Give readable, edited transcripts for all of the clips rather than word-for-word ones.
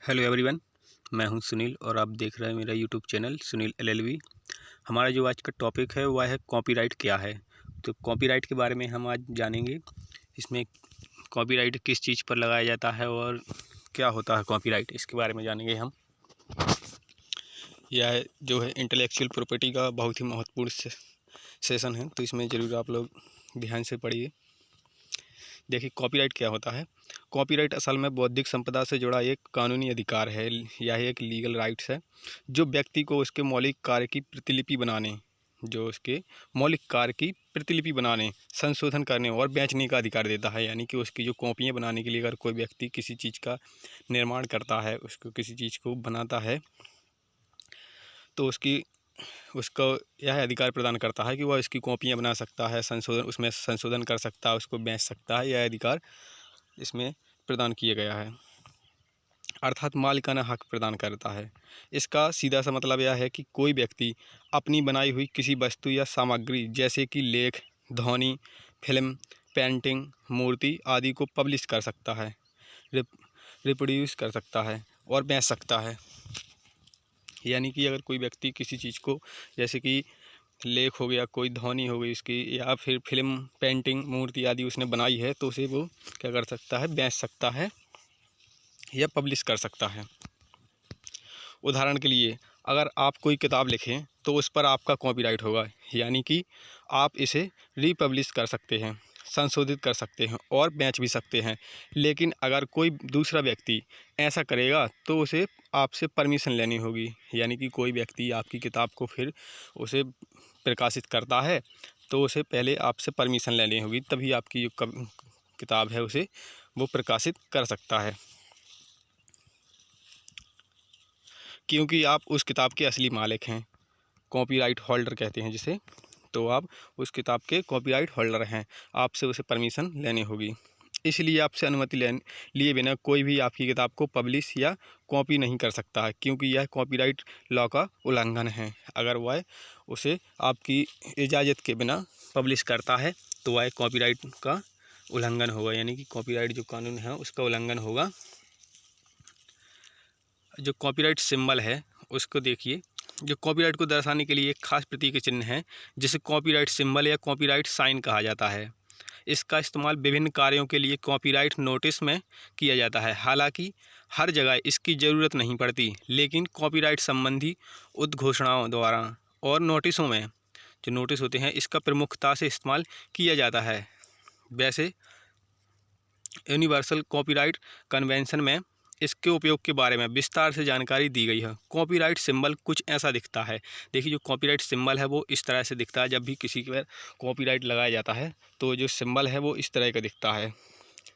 Hello everyone. मैं हूं सुनील और आप देख रहे हैं मेरा यूट्यूब चैनल सुनील एलएलवी। हमारा जो आज का टॉपिक है वह है कॉपीराइट क्या है। तो कॉपीराइट के बारे में हम आज जानेंगे। इसमें कॉपीराइट किस चीज़ पर लगाया जाता है और क्या होता है कॉपीराइट, इसके बारे में जानेंगे हम। यह जो है इंटेलेक्चुअल प्रॉपर्टी का बहुत ही महत्वपूर्ण सेशन है, तो इसमें ज़रूर आप लोग ध्यान से पढ़िए। देखिए कॉपीराइट क्या होता है। कॉपीराइट असल में बौद्धिक संपदा से जुड़ा एक कानूनी अधिकार है। यह एक लीगल राइट्स है जो व्यक्ति को उसके मौलिक कार्य की प्रतिलिपि बनाने, संशोधन करने और बेचने का अधिकार देता है। यानी कि उसकी जो कॉपियाँ बनाने के लिए अगर कोई व्यक्ति किसी चीज़ का निर्माण करता है, उसको किसी चीज़ को बनाता है, तो उसको यह अधिकार प्रदान करता है कि वह इसकी कॉपियाँ बना सकता है, उसमें संशोधन कर सकता है, उसको बेच सकता है। यह अधिकार इसमें प्रदान किया गया है, अर्थात मालिकाना हक प्रदान करता है। इसका सीधा सा मतलब यह है कि कोई व्यक्ति अपनी बनाई हुई किसी वस्तु या सामग्री जैसे कि लेख, ध्वनि, फिल्म, पेंटिंग, मूर्ति आदि को पब्लिश कर सकता है, रिप्रोड्यूस कर सकता है और बेच सकता है। यानी कि अगर कोई व्यक्ति किसी चीज़ को, जैसे कि लेख हो गया, कोई ध्वनि हो गई उसकी, या फिर फिल्म, पेंटिंग, मूर्ति आदि उसने बनाई है, तो उसे वो क्या कर सकता है, बेच सकता है या पब्लिश कर सकता है। उदाहरण के लिए अगर आप कोई किताब लिखें तो उस पर आपका कॉपीराइट होगा, यानी कि आप इसे रीपब्लिश कर सकते हैं, संशोधित कर सकते हैं और बेच भी सकते हैं। लेकिन अगर कोई दूसरा व्यक्ति ऐसा करेगा तो उसे आपसे परमिशन लेनी होगी। यानी कि कोई व्यक्ति आपकी किताब को फिर उसे प्रकाशित करता है तो उसे पहले आपसे परमिशन लेनी होगी, तभी आपकी जो किताब है उसे वो प्रकाशित कर सकता है, क्योंकि आप उस किताब के असली मालिक हैं। कॉपीराइट होल्डर कहते हैं जिसे। तो आप उस किताब के कॉपीराइट होल्डर हैं, आपसे उसे परमिशन लेनी होगी। इसलिए आपसे अनुमति लिए बिना कोई भी आपकी किताब को पब्लिश या कॉपी नहीं कर सकता है, क्योंकि यह कॉपीराइट लॉ का उल्लंघन है। अगर वह उसे आपकी इजाज़त के बिना पब्लिश करता है तो वह कॉपीराइट का उल्लंघन होगा, यानी कि कॉपीराइट जो कानून है उसका उल्लंघन होगा। जो कॉपीराइट सिंबल है उसको देखिए। जो कॉपीराइट को दर्शाने के लिए एक खास प्रतीक चिन्ह है जिसे कॉपीराइट सिंबल या कॉपीराइट साइन कहा जाता है। इसका इस्तेमाल विभिन्न कार्यों के लिए कॉपीराइट नोटिस में किया जाता है। हालांकि हर जगह इसकी ज़रूरत नहीं पड़ती, लेकिन कॉपीराइट संबंधी उद्घोषणाओं द्वारा और नोटिसों में, जो नोटिस होते हैं, इसका प्रमुखता से इस्तेमाल किया जाता है। वैसे यूनिवर्सल कॉपीराइट कन्वेंशन में इसके उपयोग के बारे में विस्तार से जानकारी दी गई है। कॉपीराइट सिंबल कुछ ऐसा दिखता है। देखिए जो कॉपीराइट सिंबल है वो इस तरह से दिखता है। जब भी किसी पर कॉपीराइट लगाया जाता है तो जो सिंबल है वो इस तरह का दिखता है।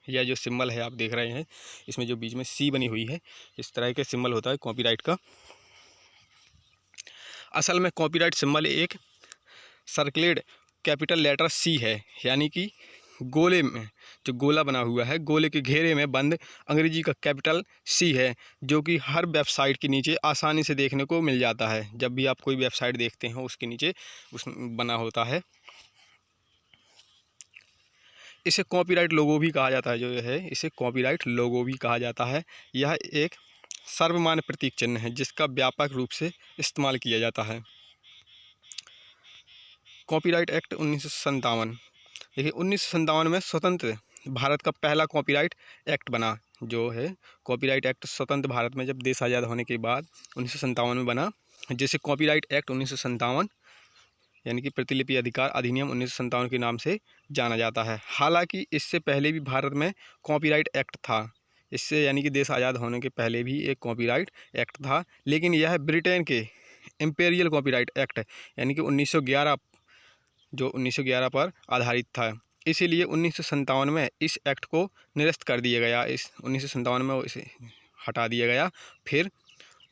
यह जो सिंबल है आप देख रहे हैं, इसमें जो बीच में सी बनी हुई है, इस तरह का सिंबल होता है कॉपीराइट का। असल में कॉपीराइट सिंबल एक सर्कुलेट कैपिटल लेटर सी है, यानी कि गोले में जो गोला बना हुआ है, गोले के घेरे में बंद अंग्रेजी का कैपिटल सी है, जो कि हर वेबसाइट के नीचे आसानी से देखने को मिल जाता है। जब भी आप कोई वेबसाइट देखते हैं उसके नीचे उस बना होता है। इसे कॉपीराइट लोगो भी कहा जाता है। जो है इसे कॉपीराइट लोगो भी कहा जाता है। यह एक सर्वमान्य प्रतीक चिन्ह है जिसका व्यापक रूप से इस्तेमाल किया जाता है। Copyright act 1957। देखिए 1957 में स्वतंत्र भारत का पहला कॉपीराइट एक्ट बना। जो है कॉपीराइट एक्ट स्वतंत्र भारत में जब देश आज़ाद होने के बाद 1957 में बना, जिसे कॉपीराइट एक्ट 1957 यानी कि प्रतिलिपि अधिकार अधिनियम 1957 के नाम से जाना जाता है। हालांकि इससे पहले भी भारत में कॉपीराइट एक्ट था। इससे यानी कि देश आज़ाद होने के पहले भी एक कॉपीराइट एक्ट था, लेकिन यह ब्रिटेन के इम्पेरियल कॉपीराइट एक्ट यानी कि 1911 पर आधारित था। इसीलिए 1957 में इस एक्ट को निरस्त कर दिया गया। इस 1957 में इसे हटा दिया गया। फिर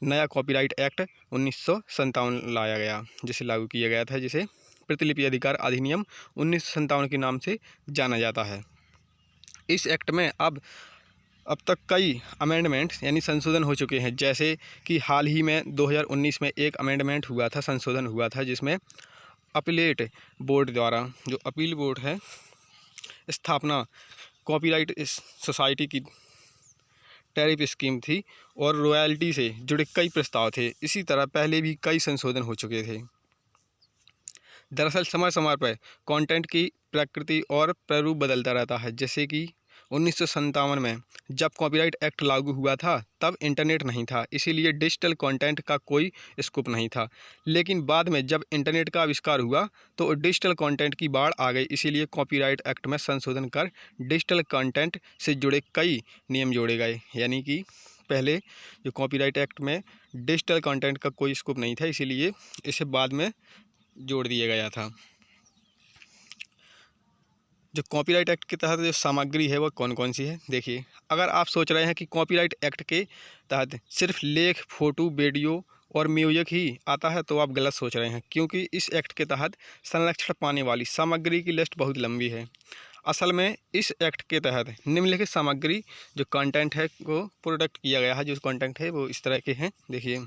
नया कॉपीराइट एक्ट 1957 लाया गया, जिसे लागू किया गया था, जिसे प्रतिलिपि अधिकार अधिनियम 1957 के नाम से जाना जाता है। इस एक्ट में अब तक कई अमेंडमेंट्स यानी संशोधन हो चुके हैं। जैसे कि हाल ही में 2019 में एक अमेंडमेंट हुआ था, संशोधन हुआ था, जिसमें अपीलेट बोर्ड द्वारा, जो अपील बोर्ड है, स्थापना कॉपीराइट इस सोसाइटी की टैरिफ स्कीम थी और रॉयल्टी से जुड़े कई प्रस्ताव थे। इसी तरह पहले भी कई संशोधन हो चुके थे। दरअसल समय समय पर कंटेंट की प्रकृति और प्रारूप बदलता रहता है। जैसे कि 1957 में जब कॉपीराइट एक्ट लागू हुआ था तब इंटरनेट नहीं था, इसीलिए डिजिटल कंटेंट का कोई स्कोप नहीं था। लेकिन बाद में जब इंटरनेट का आविष्कार हुआ तो डिजिटल कंटेंट की बाढ़ आ गई, इसीलिए कॉपीराइट एक्ट में संशोधन कर डिजिटल कंटेंट से जुड़े कई नियम जोड़े गए। यानी कि पहले जो कॉपीराइट एक्ट में डिजिटल कंटेंट का कोई स्कोप नहीं था, इसीलिए इसे बाद में जोड़ दिया गया था। जो कॉपीराइट एक्ट के तहत जो सामग्री है वो कौन कौन सी है, देखिए। अगर आप सोच रहे हैं कि कॉपीराइट एक्ट के तहत सिर्फ लेख, फोटो, वीडियो और म्यूजिक ही आता है तो आप गलत सोच रहे हैं, क्योंकि इस एक्ट के तहत संरक्षण पाने वाली सामग्री की लिस्ट बहुत लंबी है। असल में इस एक्ट के तहत निम्नलिखित सामग्री जो कंटेंट है वो प्रोटेक्ट किया गया है। जो कंटेंट है वो इस तरह के हैं, देखिए।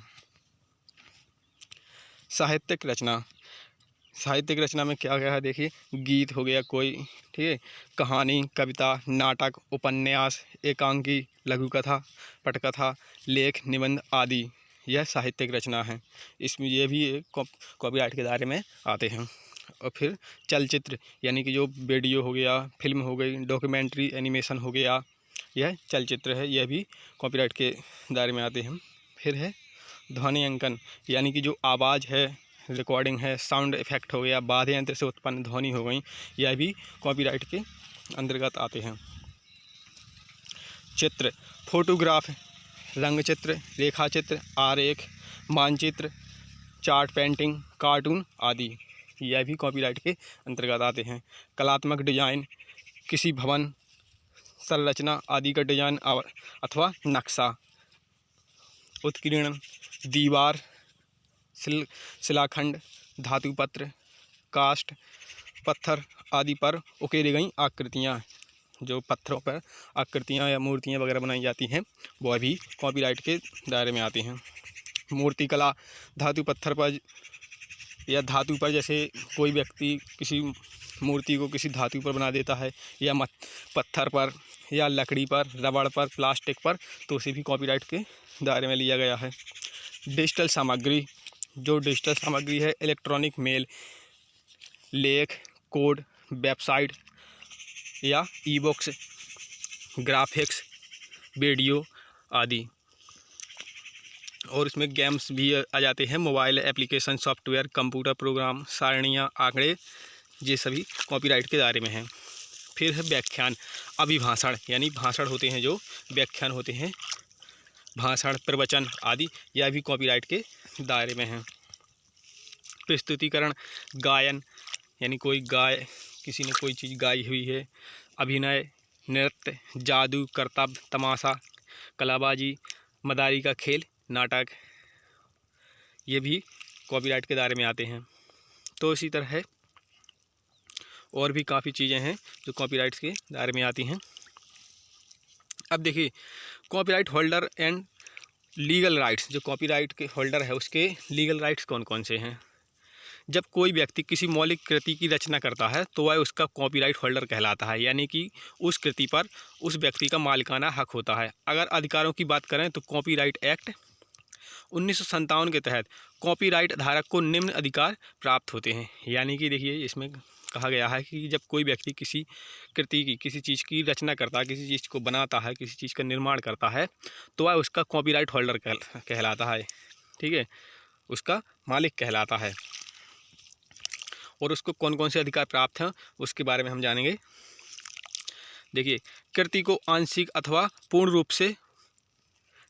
साहित्यिक रचना, साहित्यिक रचना में क्या क्या है, देखिए। गीत हो गया कोई, ठीक है, कहानी, कविता, नाटक, उपन्यास, एकांकी, लघु कथा, पटकथा, लेख, निबंध आदि, यह साहित्यिक रचना है। इसमें ये भी कॉपीराइट के दायरे में आते हैं। और फिर चलचित्र, यानी कि जो वीडियो हो गया, फिल्म हो गई, डॉक्यूमेंट्री, एनिमेशन हो गया, यह चलचित्र है, यह भी कॉपीराइट के दायरे में आते हैं। फिर है ध्वनि अंकन, यानी कि जो आवाज़ है, रिकॉर्डिंग है, साउंड इफेक्ट हो गया, वाद्य यंत्र से उत्पन्न ध्वनि हो गई, यह भी कॉपीराइट के अंतर्गत आते हैं। चित्र, फोटोग्राफ, रंगचित्र, रेखाचित्र, आरेख, मानचित्र, चार्ट पेंटिंग, कार्टून आदि, यह भी कॉपीराइट के अंतर्गत आते हैं। कलात्मक डिजाइन, किसी भवन, संरचना आदि का डिजाइन अथवा नक्शा, उत्कीर्णन, दीवार, शिलाखंड, धातुपत्र, कास्ट, पत्थर आदि पर उकेरी गई आकृतियाँ, जो पत्थरों पर आकृतियाँ या मूर्तियाँ वगैरह बनाई जाती हैं, वह भी कॉपीराइट के दायरे में आती हैं। मूर्तिकला, धातु पत्थर पर या धातु पर, जैसे कोई व्यक्ति किसी मूर्ति को किसी धातु पर बना देता है या पत्थर पर या लकड़ी पर, रबड़ पर, प्लास्टिक पर, तो उसे भी कॉपीराइट के दायरे में लिया गया है। डिजिटल सामग्री, जो डिजिटल सामग्री है, इलेक्ट्रॉनिक मेल, लेख, कोड, वेबसाइट या ई बुक्स, ग्राफिक्स, वीडियो आदि। और इसमें गेम्स भी आ जाते हैं, mobile application, software, computer program, सारणियाँ, आंकड़े, ये सभी कॉपीराइट के दायरे में हैं। फिर है व्याख्यान, अभिभाषण, यानी भाषण होते हैं, जो व्याख्यान होते हैं, भाषण, प्रवचन आदि, यह भी कॉपीराइट के दायरे में हैं। प्रस्तुतिकरण, गायन, यानी कोई किसी ने कोई चीज़ गाई हुई है, अभिनय, नृत्य, जादू, करतब, तमाशा, कलाबाजी, मदारी का खेल, नाटक, ये भी कॉपीराइट के दायरे में आते हैं। तो इसी तरह है और भी काफ़ी चीज़ें हैं जो कॉपीराइट के दायरे में आती हैं। अब देखिए, copyright holder and legal rights, जो कॉपीराइट के होल्डर है उसके लीगल राइट्स कौन कौन से हैं। जब कोई व्यक्ति किसी मौलिक कृति की रचना करता है तो वह उसका कॉपीराइट होल्डर कहलाता है, यानी कि उस कृति पर उस व्यक्ति का मालिकाना हक होता है। अगर अधिकारों की बात करें तो कॉपीराइट एक्ट 1957 के तहत कॉपीराइट धारक को निम्न अधिकार प्राप्त होते हैं। यानी कि देखिए, इसमें कहा गया है कि जब कोई व्यक्ति किसी कृति की, किसी चीज़ की रचना करता है, किसी चीज़ को बनाता है, किसी चीज़ का निर्माण करता है, तो वह उसका कॉपीराइट होल्डर कहलाता है, ठीक है, उसका मालिक कहलाता है। और उसको कौन कौन से अधिकार प्राप्त हैं उसके बारे में हम जानेंगे। देखिए, कृति को आंशिक अथवा पूर्ण रूप से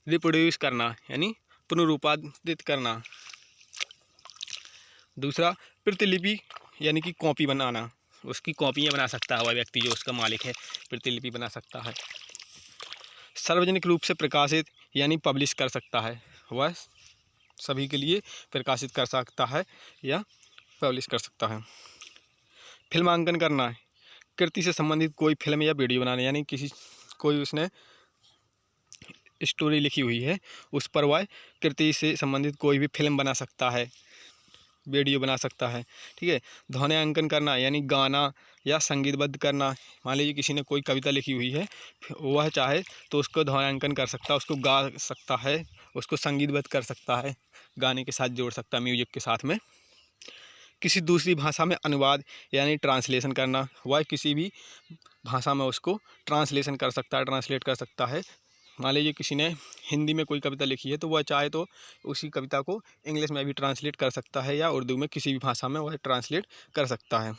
रिप्रोड्यूस करना, यानी पुनरुत्पादित करना। दूसरा, प्रतिलिपि, यानी कि कॉपी बनाना, उसकी कॉपियाँ बना सकता है वह व्यक्ति जो उसका मालिक है, प्रतिलिपि बना सकता है। सार्वजनिक रूप से प्रकाशित, यानी पब्लिश कर सकता है, वह सभी के लिए प्रकाशित कर सकता है या पब्लिश कर सकता है। फिल्मांकन करना, कृति से संबंधित कोई फिल्म या वीडियो बनाना, यानी कोई उसने स्टोरी लिखी हुई है, उस पर वह कृति से संबंधित कोई भी फिल्म बना सकता है, वीडियो बना सकता है, ठीक है। ध्वन्यांकन करना, यानी गाना या संगीतबद्ध करना। मान लीजिए किसी ने कोई कविता लिखी हुई है, वह चाहे तो उसको ध्वन्यांकन कर सकता है, उसको गा सकता है, उसको संगीतबद्ध कर सकता है, गाने के साथ जोड़ सकता है, म्यूजिक के साथ में। किसी दूसरी भाषा में अनुवाद यानी ट्रांसलेशन करना, वह किसी भी भाषा में उसको ट्रांसलेशन कर सकता है, ट्रांसलेट कर सकता है। मान लीजिए किसी ने हिंदी में कोई कविता लिखी है, तो वह चाहे तो उसी कविता को इंग्लिश में भी ट्रांसलेट कर सकता है, या उर्दू में, किसी भी भाषा में वह ट्रांसलेट कर सकता है।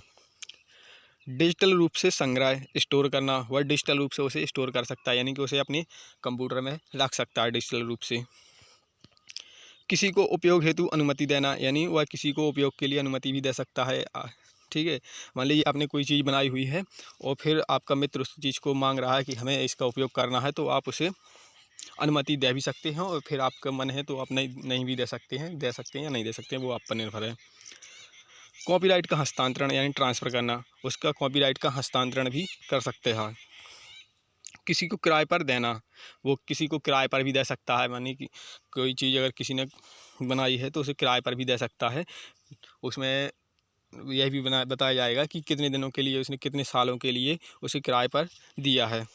डिजिटल रूप से संग्रह स्टोर करना, वह डिजिटल रूप से उसे स्टोर कर सकता है, यानी कि उसे अपने कंप्यूटर में रख सकता है डिजिटल रूप से। किसी को उपयोग हेतु अनुमति देना, यानी वह किसी को उपयोग के लिए अनुमति भी दे सकता है। ठीक है, मान लीजिए आपने कोई चीज़ बनाई हुई है और फिर आपका मित्र उस चीज़ को मांग रहा है कि हमें इसका उपयोग करना है, तो आप उसे अनुमति दे भी सकते हैं, और फिर आपका मन है तो आप नहीं भी दे सकते हैं या नहीं दे सकते हैं, वो आप पर निर्भर है। कॉपीराइट का हस्तांतरण यानी ट्रांसफ़र करना, उसका कॉपीराइट का हस्तांतरण भी कर सकते हैं। किसी को किराए पर देना, वो किसी को किराए पर भी दे सकता है, मानी कि कोई चीज़ अगर किसी ने बनाई है तो उसे किराए पर भी दे सकता है। उसमें यह भी बताया जाएगा कि कितने दिनों के लिए, उसने कितने सालों के लिए उसे किराए पर दिया है।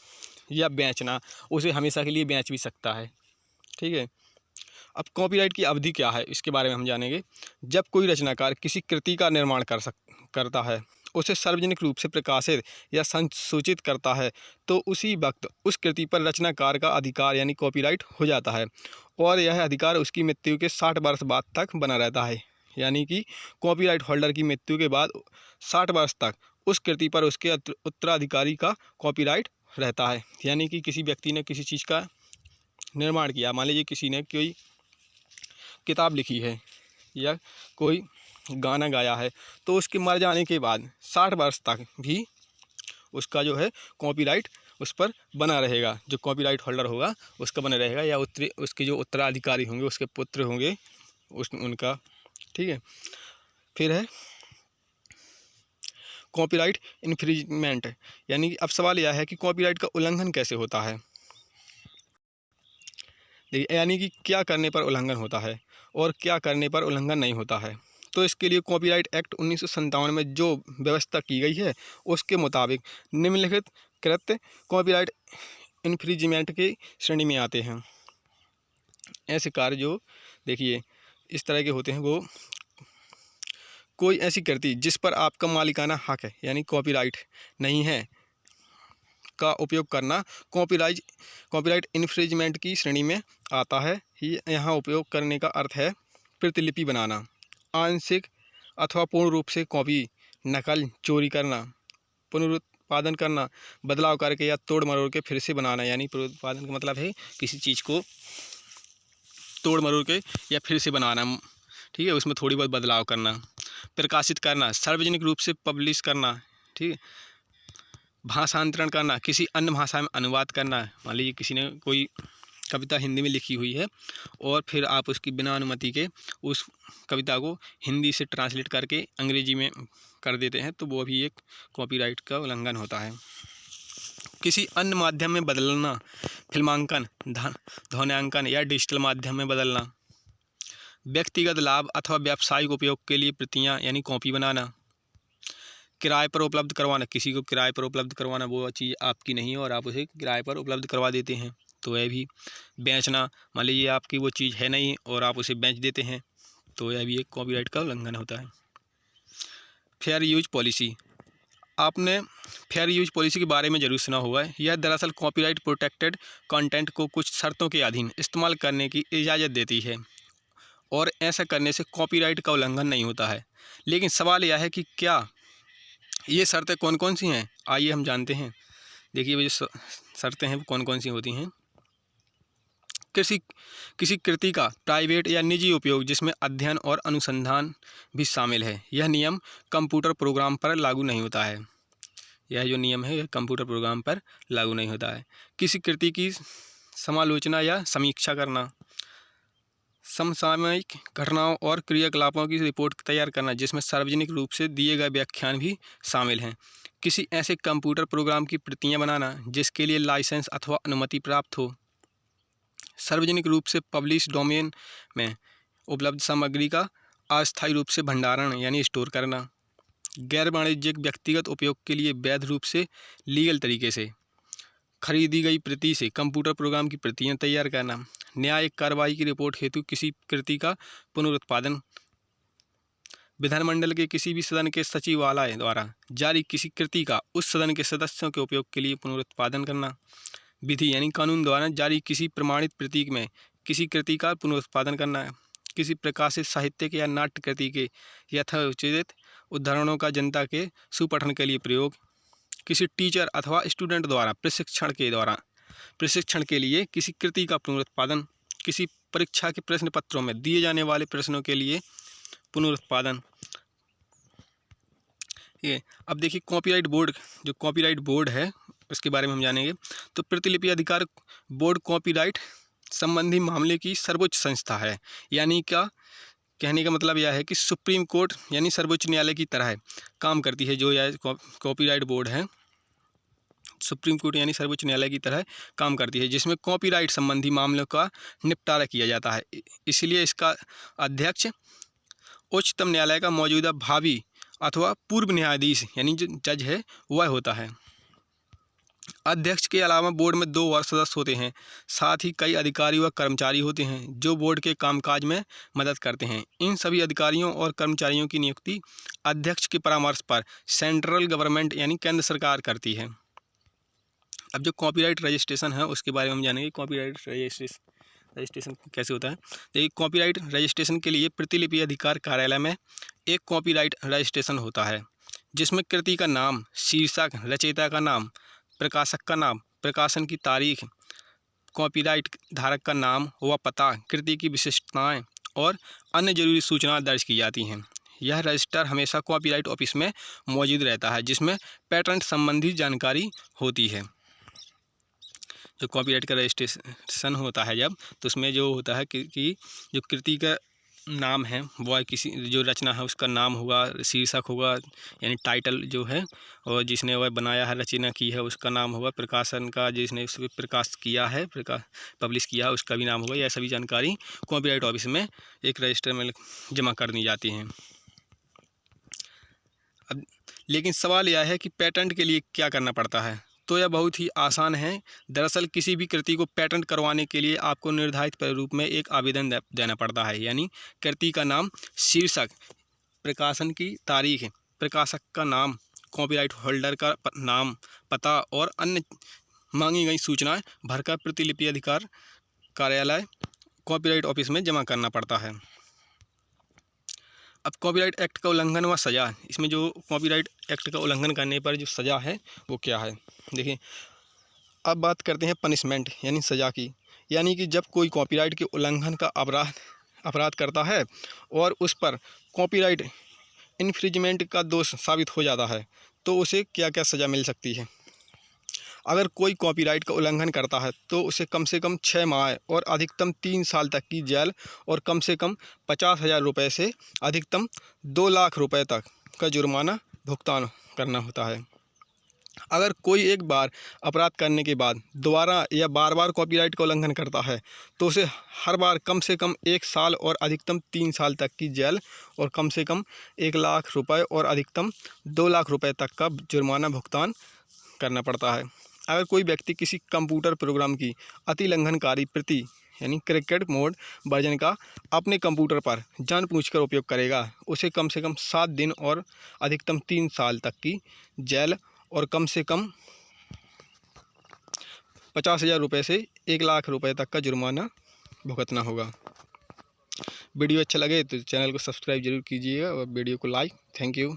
या बेचना, उसे हमेशा के लिए बेच भी सकता है। ठीक है, अब कॉपीराइट की अवधि क्या है, इसके बारे में हम जानेंगे। जब कोई रचनाकार किसी कृति का निर्माण करता है, उसे सार्वजनिक रूप से प्रकाशित या संसूचित करता है, तो उसी वक्त उस कृति पर रचनाकार का अधिकार यानी कॉपीराइट हो जाता है, और यह अधिकार उसकी मृत्यु के 60 वर्ष बाद तक बना रहता है। यानी कि कॉपीराइट होल्डर की मृत्यु के बाद 60 वर्ष तक उस कृति पर उसके उत्तराधिकारी का कॉपीराइट रहता है। यानी कि किसी व्यक्ति ने किसी चीज़ का निर्माण किया, मान लीजिए किसी ने कोई किताब लिखी है या कोई गाना गाया है, तो उसके मर जाने के बाद 60 वर्ष तक भी उसका जो है कॉपीराइट उस पर बना रहेगा। जो कॉपीराइट होल्डर होगा उसका बना रहेगा, या उसके जो उत्तराधिकारी होंगे, उसके पुत्र होंगे, उनका। ठीक है, फिर है कॉपीराइट इन्फ्रिंजमेंट, यानी कि अब सवाल यह है कि कॉपीराइट का उल्लंघन कैसे होता है। देखिए, यानी कि क्या करने पर उल्लंघन होता है और क्या करने पर उल्लंघन नहीं होता है। तो इसके लिए कॉपीराइट एक्ट 1957 में जो व्यवस्था की गई है, उसके मुताबिक निम्नलिखित कृत्य कॉपीराइट इन्फ्रिंजमेंट की श्रेणी में आते हैं। ऐसे कार्य जो देखिए इस तरह के होते हैं, वो कोई ऐसी कृति जिस पर आपका मालिकाना हक है यानी कॉपीराइट नहीं है का उपयोग करना कॉपीराइट इन्फ्रिंजमेंट की श्रेणी में आता है। यहाँ उपयोग करने का अर्थ है प्रतिलिपि बनाना, आंशिक अथवा पूर्ण रूप से कॉपी, नकल, चोरी करना, पुनरुत्पादन करना, बदलाव करके या तोड़ मरोड़ के फिर से बनाना। यानी पुनरुत्पादन का मतलब है किसी चीज़ को तोड़ मरोड़ के या फिर से बनाना। ठीक है, उसमें थोड़ी बहुत बदलाव करना। प्रकाशित करना, सार्वजनिक रूप से पब्लिश करना। ठीक है, भाषांतरण करना, किसी अन्य भाषा में अनुवाद करना। मान लीजिए किसी ने कोई कविता हिंदी में लिखी हुई है और फिर आप उसकी बिना अनुमति के उस कविता को हिंदी से ट्रांसलेट करके अंग्रेजी में कर देते हैं, तो वो भी एक कॉपीराइट का उल्लंघन होता है। किसी अन्य माध्यम में बदलना, फिल्मांकन, ध्वन्यांकन या डिजिटल माध्यम में बदलना। व्यक्तिगत लाभ अथवा व्यावसायिक उपयोग के लिए प्रतियां यानी कॉपी बनाना। किराए पर उपलब्ध करवाना, किसी को किराए पर उपलब्ध करवाना, वो चीज़ आपकी नहीं है और आप उसे किराए पर उपलब्ध करवा देते हैं, तो यह भी। बेचना, मान लीजिए आपकी वो चीज़ है नहीं और आप उसे बेच देते हैं, तो यह भी एक कॉपीराइट का उल्लंघन होता है। फेयर यूज पॉलिसी, आपने फेयर यूज पॉलिसी के बारे में जरूर सुना होगा। यह दरअसल कॉपीराइट प्रोटेक्टेड कंटेंट को कुछ शर्तों के अधीन इस्तेमाल करने की इजाज़त देती है, और ऐसा करने से कॉपीराइट का उल्लंघन नहीं होता है। लेकिन सवाल यह है कि क्या ये शर्तें कौन कौन सी हैं, आइए हम जानते हैं। देखिए, वो जो शर्तें हैं वो कौन कौन सी होती हैं। किसी कृति का प्राइवेट या निजी उपयोग जिसमें अध्ययन और अनुसंधान भी शामिल है, यह नियम कंप्यूटर प्रोग्राम पर लागू नहीं होता है। यह जो नियम है यह कंप्यूटर प्रोग्राम पर लागू नहीं होता है। किसी कृति की समालोचना या समीक्षा करना, समसामयिक घटनाओं और क्रियाकलापों की रिपोर्ट तैयार करना जिसमें सार्वजनिक रूप से दिए गए व्याख्यान भी शामिल हैं। किसी ऐसे कंप्यूटर प्रोग्राम की प्रतियां बनाना जिसके लिए लाइसेंस अथवा अनुमति प्राप्त हो। सार्वजनिक रूप से पब्लिश डोमेन में उपलब्ध सामग्री का अस्थायी रूप से भंडारण यानी स्टोर करना। गैर वाणिज्यिक व्यक्तिगत उपयोग के लिए वैध रूप से लीगल तरीके से खरीदी गई प्रति से कंप्यूटर प्रोग्राम की प्रतियां तैयार करना। न्यायिक कार्रवाई की रिपोर्ट हेतु किसी कृति का पुनरुत्पादन। विधानमंडल के किसी भी सदन के सचिवालय द्वारा जारी किसी कृति का उस सदन के सदस्यों के उपयोग के लिए पुनरुत्पादन करना। विधि यानी कानून द्वारा जारी किसी प्रमाणित प्रतीक में किसी कृति का पुनरुत्पादन करना है। किसी प्रकाशित साहित्यिक या नाट्य कृति के यथोचित उदाहरणों का जनता के सुपठन के लिए प्रयोग। किसी टीचर अथवा स्टूडेंट द्वारा प्रशिक्षण के लिए किसी कृति का पुनरुत्पादन। किसी परीक्षा के प्रश्न पत्रों में दिए जाने वाले प्रश्नों के लिए पुनरुत्पादन। ये अब देखिए कॉपीराइट बोर्ड, जो कॉपीराइट बोर्ड है उसके बारे में हम जानेंगे। तो प्रतिलिपि अधिकार बोर्ड कॉपीराइट संबंधी मामले की सर्वोच्च संस्था है। यानी क्या कहने का मतलब यह है कि सुप्रीम कोर्ट यानी सर्वोच्च न्यायालय की तरह काम करती है। जो यह कॉपीराइट बोर्ड है सुप्रीम कोर्ट यानी सर्वोच्च न्यायालय की तरह काम करती है, जिसमें कॉपीराइट संबंधी मामलों का निपटारा किया जाता है। इसलिए इसका अध्यक्ष उच्चतम न्यायालय का मौजूदा, भावी अथवा पूर्व न्यायाधीश यानी जो जज है वह होता है। अध्यक्ष के अलावा बोर्ड में 2 और सदस्य होते हैं। साथ ही कई अधिकारी व कर्मचारी होते हैं जो बोर्ड के कामकाज में मदद करते हैं। इन सभी अधिकारियों और कर्मचारियों की नियुक्ति अध्यक्ष के परामर्श पर सेंट्रल गवर्नमेंट यानी केंद्र सरकार करती है। अब जो कॉपीराइट रजिस्ट्रेशन है उसके बारे में हम जानेंगे। कॉपीराइट रजिस्ट्रेशन कैसे होता है। देखिए कॉपीराइट रजिस्ट्रेशन के लिए प्रतिलिपि अधिकार कार्यालय में एक कॉपीराइट रजिस्ट्रेशन होता है, जिसमें कृति का नाम, शीर्षक, रचयिता का नाम, प्रकाशक का नाम, प्रकाशन की तारीख, कॉपीराइट धारक का नाम व पता, कृति की विशिष्टताएं और अन्य जरूरी सूचनाएं दर्ज की जाती हैं। यह रजिस्टर हमेशा कॉपीराइट ऑफिस में मौजूद रहता है, जिसमें पेटेंट संबंधी जानकारी होती है। जो कॉपीराइट का रजिस्ट्रेशन होता है जब, तो उसमें जो होता है कि जो कृति का नाम है वह किसी जो रचना है उसका नाम होगा, शीर्षक होगा यानी टाइटल जो है, और जिसने वह बनाया है, रचना की है उसका नाम होगा, प्रकाशन का जिसने उस पर प्रकाश किया है, पब्लिश किया है उसका भी नाम होगा। यह सभी जानकारी कॉपीराइट ऑफिस में एक रजिस्टर में जमा करनी जाती हैं। अब लेकिन सवाल यह है कि पेटेंट के लिए क्या करना पड़ता है। तो यह बहुत ही आसान है। दरअसल किसी भी कृति को पेटेंट करवाने के लिए आपको निर्धारित प्रारूप में एक आवेदन देना पड़ता है। यानी कृति का नाम, शीर्षक, प्रकाशन की तारीख, प्रकाशक का नाम, कॉपीराइट होल्डर का नाम, पता और अन्य मांगी गई सूचनाएं भरकर प्रतिलिपि अधिकार कार्यालय कॉपीराइट ऑफिस में जमा करना पड़ता है। अब कॉपीराइट एक्ट का उल्लंघन व सज़ा, इसमें जो कॉपीराइट एक्ट का उल्लंघन करने पर जो सज़ा है वो क्या है। देखिए अब बात करते हैं पनिशमेंट यानी सज़ा की। यानी कि जब कोई कॉपीराइट के उल्लंघन का अपराध करता है और उस पर कॉपीराइट इन्फ्रिंजमेंट का दोष साबित हो जाता है तो उसे क्या क्या सज़ा मिल सकती है। अगर कोई कॉपीराइट का उल्लंघन करता है तो उसे कम से कम 6 माह और अधिकतम 3 साल तक की जेल और कम से कम 50,000 रुपये से अधिकतम 2 लाख रुपये तक का जुर्माना भुगतान करना होता है। अगर कोई एक बार अपराध करने के बाद दोबारा या बार बार कॉपीराइट का उल्लंघन करता है तो उसे हर बार कम से कम 1 साल और अधिकतम 3 साल तक की जेल और कम से कम 1 लाख रुपये और अधिकतम 2 लाख रुपये तक का जुर्माना भुगतान करना पड़ता है। अगर कोई व्यक्ति किसी कंप्यूटर प्रोग्राम की अतिलंघनकारी प्रति यानी क्रैक्ड मोड वर्जन का अपने कंप्यूटर पर जानबूझकर उपयोग करेगा, उसे कम से कम 7 दिन और अधिकतम 3 साल तक की जेल और कम से कम 50,000 रुपये से 1 लाख रुपये तक का जुर्माना भुगतना होगा। वीडियो अच्छा लगे तो चैनल को सब्सक्राइब जरूर कीजिएगा और वीडियो को लाइक। Thank you.